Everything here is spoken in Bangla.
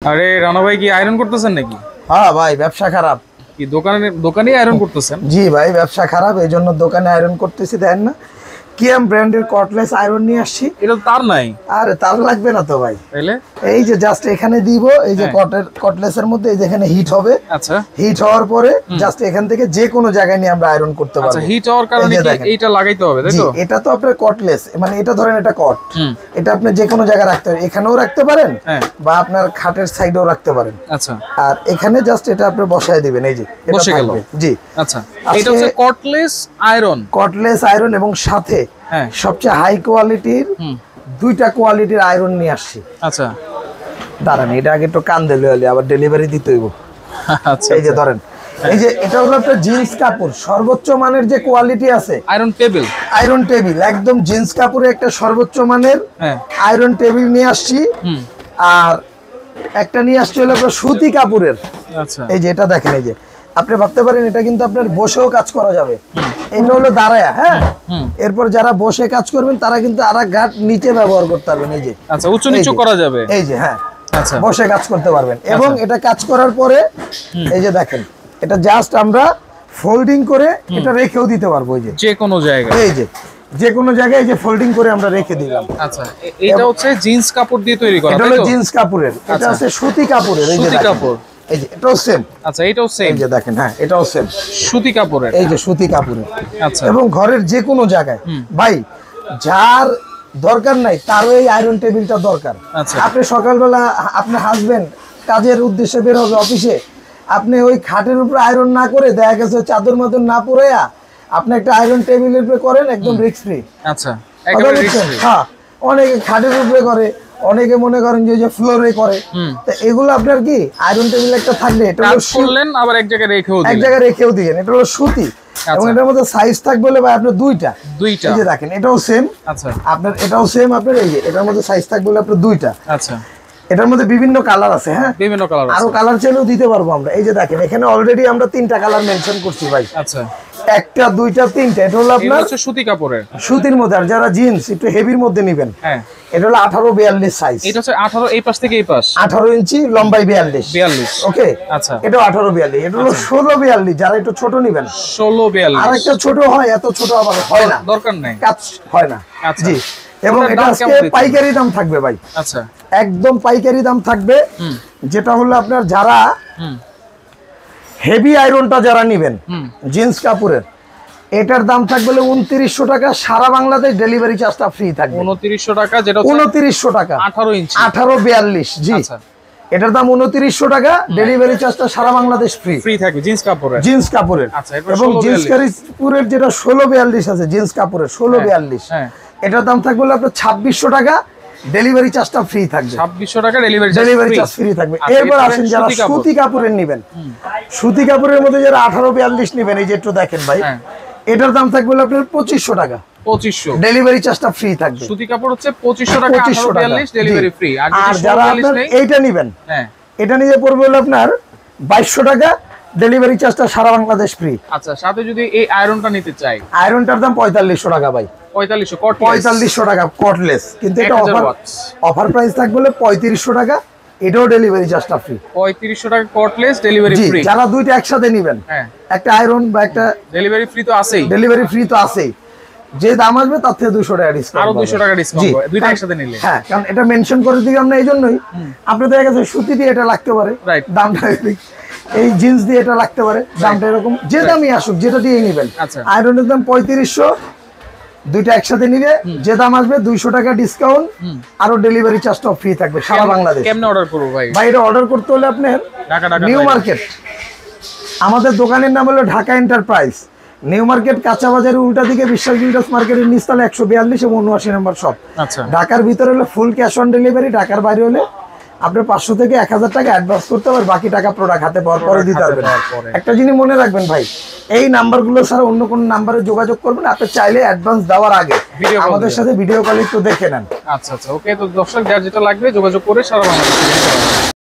আরে রানা ভাই কি আয়রন করতেছেন নাকি? হ্যাঁ ভাই, ব্যবসা খারাপ। কি দোকানে আয়রন করতেছেন? জি ভাই, ব্যবসা খারাপ, এই জন্য দোকানে আয়রন করতেছি। দেন না কিয়াম ব্র্যান্ডের কটলেস আয়রন নিয়ে আসছি। এটা তো তার নাই। আরে তার লাগবে না তো ভাই, তাইলে এই যে জাস্ট এখানে দিব, এই যে কটলেসের মধ্যে এই যে এখানে হিট হবে। আচ্ছা, হিট হওয়ার পরে জাস্ট এখান থেকে যে কোনো জায়গায় নিয়ে আমরা আয়রন করতে পারবো। আচ্ছা, হিট হওয়ার কারণে কি এইটা লাগাইতে হবে, তাই জি, তো? এটা তো আপনার কটলেস, মানে এটা ধরেন এটা কট, এটা আপনি যে কোনো জায়গায় রাখতে পারেন, এখানেও রাখতে পারেন বা আপনার খাটের সাইডেও রাখতে পারেন। আচ্ছা, আর এখানে জাস্ট এটা আপনি বসায় দিবেন, এই যে এটা বসে গেল। জি, আচ্ছা, এটা হচ্ছে কটলেস আয়রন। কটলেস আয়রন এবং সাথে সবচেয়ে হাই কোয়ালিটির দুইটা কোয়ালিটির আয়রন নিয়ে আসছি। আচ্ছা, দাঁড়ান, এটা আগে একটু কান দিলে হলে আবার ডেলিভারি দিতে হইব। আচ্ছা, এই যে ধরেন, এই যে এটা হলো একটা জিন্স কাপড়, সর্বোচ্চ মানের যে কোয়ালিটি আছে, আয়রন টেবিল। আয়রন টেবিল একদম জিন্স কাপড়ের একটা সর্বোচ্চ মানের আয়রন টেবিল নিয়ে আসছি। আর একটা নিয়ে আসছি হলো আপনার সুতি কাপড়ের। আচ্ছা, এই যে এটা দেখেন, এই যে আপনি ভাবতে পারেন এটা কিন্তু আপনার বসেও কাজ করা যাবে। এটা হলো দাঁড়ায়া, হ্যাঁ। এরপর যারা বসে কাজ করবেন তারা কিন্তু আরেক ঘাট নিচে ব্যবহার করতে পারবেন। এই যে আচ্ছা, উঁচু নিচু করা যাবে। এই যে, হ্যাঁ, আচ্ছা, বসে কাজ করতে পারবেন। এবং এটা কাজ করার পরে এই যে দেখেন, এটা জাস্ট আমরা ফোল্ডিং করে এটা রেখেও দিতে পারবো। এই যে কোনো জায়গায়, এই যে কোনো জায়গায় এই যে ফোল্ডিং করে আমরা রেখে দিলাম। আচ্ছা, এটা হচ্ছে জিন্স কাপড় দিয়ে তৈরি করা, এটা হলো জিন্স কাপড়ের, এটা আছে সুতি কাপড়ের। এই যে সুতি কাপড়, এই যে এটাও সেম। আচ্ছা, এটাও সেম। এই যে দেখেন, হ্যাঁ, এটাও সেম সুতি কাপড়ের। এই যে সুতি কাপড়ের। আচ্ছা, এবং ঘরের যে কোনো জায়গায় ভাই যার দরকার নাই তারও এই আয়রন টেবিলটা দরকার। আচ্ছা, আপনি সকালবেলা আপনার হাজবেন্ড কাজের উদ্দেশ্যে বের হবে অফিসে, আপনি ওই খাটের উপর আয়রন না করে দেখা গেছে চাদর মাদর না পরাইয়া আপনি একটা আয়রন টেবিলের উপরে করেন, একদম রিস্ক ফ্রি। আচ্ছা, একদম রিস্ক ফ্রি। হ্যাঁ, অনেকে খাটের উপরে করে, অনেকে মনে করেন যে ফ্লোরে করে। তো এগুলো আপনার কি আয়রন টেবিল একটা থাকলে এটা হলো করলেন, আবার এক জায়গায় রেখেও দিলেন। এটা হলো সুতি এবং এটার মধ্যে সাইজ থাকবে বলে ভাই আপনার দুইটা। এই যে দেখেন, এটাও সেম। আচ্ছা, আপনার এটাও সেম, আপনার এই যে এটার মধ্যে সাইজ থাকবে বলে আপনার দুইটা। আচ্ছা, এটার মধ্যে বিভিন্ন কালার আছে। হ্যাঁ, বিভিন্ন কালার আছে, আরো কালার চাইলেও দিতে পারবো আমরা। এই যে দেখেন, এখানে অলরেডি আমরা তিনটা কালার মেনশন করছি ভাই। আচ্ছা, একটা, দুইটা, তিনটা। এটা হলো আপনার সুতি কাপড়ের, সুতির মধ্যে। আর যারা জিন্স একটু হেভির মধ্যে নেবেন, হ্যাঁ, এটা হলো 18-42 সাইজ। এটা হচ্ছে 18, এই পাশ থেকে এই পাশ 18 ইঞ্চি, লম্বাই 42। ওকে, আচ্ছা, এটা 18-42। এটা হলো 16-42, যারা একটু ছোট নেবেন। 16-42 আর একটা ছোট হয়, এত ছোট আবার হয় না, দরকার নাই, কাজ হয় না। জি, এবং এটা আজকে পাইকারি দাম থাকবে ভাই। আচ্ছা, একদম পাইকারি দাম থাকবে। যেটা হলো আপনার যারা হেভি আয়রনটা যারা নেবেন জিন্স কাপড়ের, এটার দাম থাকবে 2900 টাকা। সারা বাংলাদেশ ডেলিভারি চার্জটা ফ্রি থাকবে। 2900 টাকা, যেটা 2900 টাকা, 18 ইঞ্চি, 18-42। জি, এটার দাম 2900 টাকা, ডেলিভারি চার্জটা সারা বাংলাদেশ ফ্রি থাকবে জিন্স কাপড়ের। এবং জিন্স কাপড়ের যেটা 16-42 আছে, জিন্স কাপড়ের 16-42, এটার দাম থাকবে আপনার 2600 টাকা, ডেলিভারি চার্জটা ফ্রি থাকবে। 2600 টাকা ডেলিভারি চার্জ ফ্রি থাকবে। এরপর আসেন যারা সুতি কাপড়ের নেবেন, সুতি কাপড়ের মধ্যে যারা 18-42 নেবেন, এই যে একটু দেখেন ভাই, এটার দাম থাকবে আপনার 2500 টাকা, 2500, ডেলিভারি চার্জটা ফ্রি থাকবে। সুতি কাপড় হচ্ছে 2500 টাকা, 18-42 ডেলিভারি ফ্রি। আর যারা আপনার এইটা নেবেন, এটা নিয়ে পড়বে হলো আপনার 2200 টাকা, ডেলিভারি চার্জটা সারা বাংলাদেশ ফ্রি। আচ্ছা, সাথে যদি এই আয়রনটা নিতে চাই, আয়রনটার দাম 4500 টাকা ভাই। 4500 টাকা কটলেস, কিন্তু এটা অফার প্রাইস থাকবে 3500 টাকা, এটাও ডেলিভারি চার্জটা ফ্রি। 3500 টাকা কটলেস, ডেলিভারি ফ্রি। যারা দুইটা একসাথে নেবেন, একটা আয়রন বা একটা ডেলিভারি ফ্রি তো আছেই, যে দাম আসবে তার থেকে 200 টাকা ডিসকাউন্ট, আরো 200 টাকা ডিসকাউন্ট হবে দুইটা একসাথে নিলে। হ্যাঁ, কারণ এটা মেনশন করে দিই আমরা এই জন্যই, আপনাদের কাছে সুতি দিয়ে এটা লাগতে পারে, দামটা এই জিন্স দিয়ে এটা লাগতে পারে, দামটা এরকম যে দামই আসুক, যেটা দিয়ে নেবেন। আয়রনের দাম 3500, দুইটা একসাথে নিলে যে দাম আসবে 200 টাকা ডিসকাউন্ট, আরো ডেলিভারি চার্জটাও ফ্রি থাকবে সারা বাংলাদেশ। কেমনে অর্ডার করব ভাই? এটা অর্ডার করতে হলে আপনার নিউ মার্কেট, আমাদের দোকানের নাম হলো ঢাকা এন্টারপ্রাইজ, নিউ মার্কেট, কাঁচা বাজারের উল্টা দিকে বিশ্বাস বিল্ডার্স মার্কেটের নিচতলা 142 এবং 79 নম্বর শপ। ঢাকার ভিতরে হলে ফুল ক্যাশ অন ডেলিভারি, ঢাকার বাইরে হলে আপনি 500 থেকে 1000 টাকা অ্যাডভান্স করতে পারবেন, বাকি টাকা প্রোডাক্ট হাতে পাওয়ার পরে দিতে পারবেন। একটা জিনিস মনে রাখবেন ভাই, এই নাম্বারগুলো ছাড়া অন্য কোনো নাম্বারে যোগাযোগ করবেন। আপনি চাইলে অ্যাডভান্স দেওয়ার আগে আমাদের সাথে ভিডিও কল একটু দেখে নেন। আচ্ছা, ওকে। তো দর্শক যার যেটা লাগবে যোগাযোগ করে সারা বাংলাদেশে